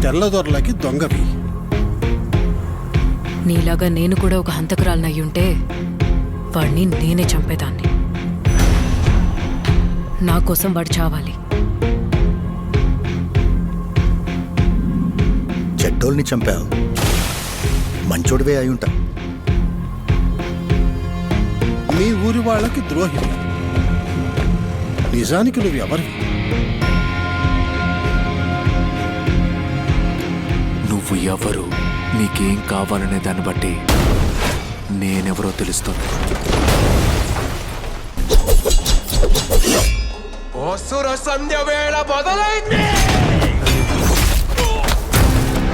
తెల్లదొరలకి దొంగవి. నీలాగా నేను కూడా ఒక హంతకురాలనయ్యుంటే వాడిని నేనే చంపేదాన్ని. నా కోసం వాడు చావాలి. చెడ్డోల్ని చంపావు, మంచోడివే అయ్యుంటా. మీ ఊరి వాళ్ళకి ద్రోహివి. నిజానికి నువ్వు ఎవరివి? నువ్వు ఎవరు, నీకేం కావాలనే దాన్ని బట్టి నేనెవరో తెలుస్తుంది. అసుర సంధ్య వేళ మొదలైంది.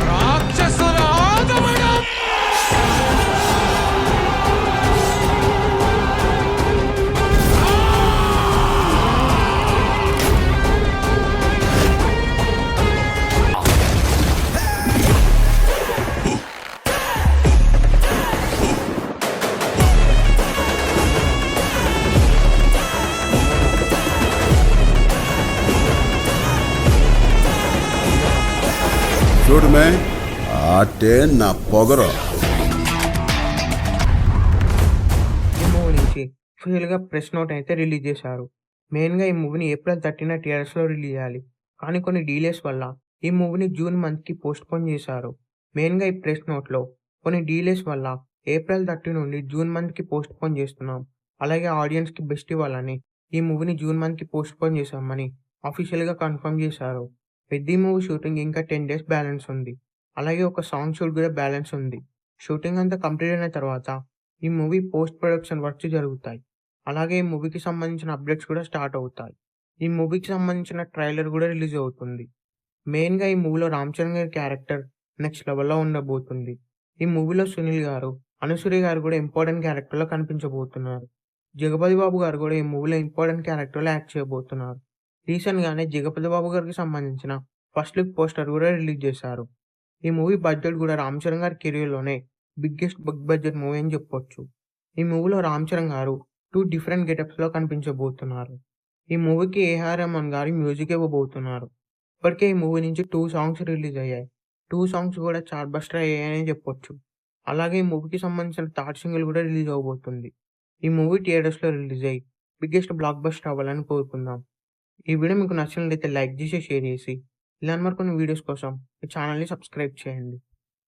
రాక్షసుల ఆగమనం. చూడమే, ఆటే నా పొగరు. ఈ మూవీ నుంచి అఫీషియల్గా ప్రెస్ నోట్ అయితే రిలీజ్ చేశారు. మెయిన్గా ఈ మూవీని ఏప్రిల్ 13 థియేటర్స్లో రిలీజ్ చేయాలి, కానీ కొన్ని డీలేస్ వల్ల ఈ మూవీని జూన్ మంత్కి పోస్ట్ పోన్ చేశారు. మెయిన్గా ఈ ప్రెస్ నోట్లో కొన్ని డీలేస్ వల్ల ఏప్రిల్ 30 నుండి జూన్ మంత్కి పోస్ట్ పోన్ చేస్తున్నాం, అలాగే ఆడియన్స్కి బెస్ట్ ఇవ్వాలని ఈ మూవీని జూన్ మంత్కి పోస్ట్ పోన్ చేశామని అఫీషియల్గా కన్ఫర్మ్ చేశారు. పెద్ద మూవీ షూటింగ్ ఇంకా 10 డేస్ బ్యాలెన్స్ ఉంది, అలాగే ఒక సాంగ్ షూట్ కూడా బ్యాలెన్స్ ఉంది. షూటింగ్ అంతా కంప్లీట్ అయిన తర్వాత ఈ మూవీ పోస్ట్ ప్రొడక్షన్ వర్క్స్ జరుగుతాయి, అలాగే ఈ మూవీకి సంబంధించిన అప్డేట్స్ కూడా స్టార్ట్ అవుతాయి. ఈ మూవీకి సంబంధించిన ట్రైలర్ కూడా రిలీజ్ అవుతుంది. మెయిన్గా ఈ మూవీలో రామ్ చరణ్ గారి క్యారెక్టర్ నెక్స్ట్ లెవెల్లో ఉండబోతుంది. ఈ మూవీలో సునీల్ గారు, అనుసూరి గారు కూడా ఇంపార్టెంట్ క్యారెక్టర్లో కనిపించబోతున్నారు. జగపతి బాబు గారు కూడా ఈ మూవీలో ఇంపార్టెంట్ క్యారెక్టర్లో యాక్ట్ చేయబోతున్నారు. రీసెంట్గానే జగపతి బాబు గారికి సంబంధించిన ఫస్ట్ లుక్ పోస్టర్ కూడా రిలీజ్ చేశారు. ఈ మూవీ బడ్జెట్ కూడా రామ్ చరణ్ గారి కెరీర్లోనే బిగ్గెస్ట్ బిగ్ బడ్జెట్ మూవీ అని చెప్పొచ్చు. ఈ మూవీలో రామ్ చరణ్ గారు 2 డిఫరెంట్ గెటప్స్లో కనిపించబోతున్నారు. ఈ మూవీకి ఏఆర్ రెహమాన్ గారి మ్యూజిక్ ఇవ్వబోతున్నారు. ఇప్పటికే ఈ మూవీ నుంచి 2 సాంగ్స్ రిలీజ్ అయ్యాయి. 2 సాంగ్స్ కూడా చార్ట్ బస్టర్ అయ్యాయని చెప్పొచ్చు. అలాగే ఈ మూవీకి సంబంధించిన థర్డ్ సింగిల్ కూడా రిలీజ్ అవబోతుంది. ఈ మూవీ థియేటర్స్లో రిలీజ్ అయ్యి బిగ్గెస్ట్ బ్లాక్ బస్టర్ అవ్వాలని కోరుకుందాం. ఈ వీడియో మీకు నచ్చినట్లయితే లైక్ చేసి షేర్ చేసి ఇలాంటి మరికొన్ని వీడియోస్ కోసం ఈ ఛానల్ని సబ్స్క్రైబ్ చేయండి.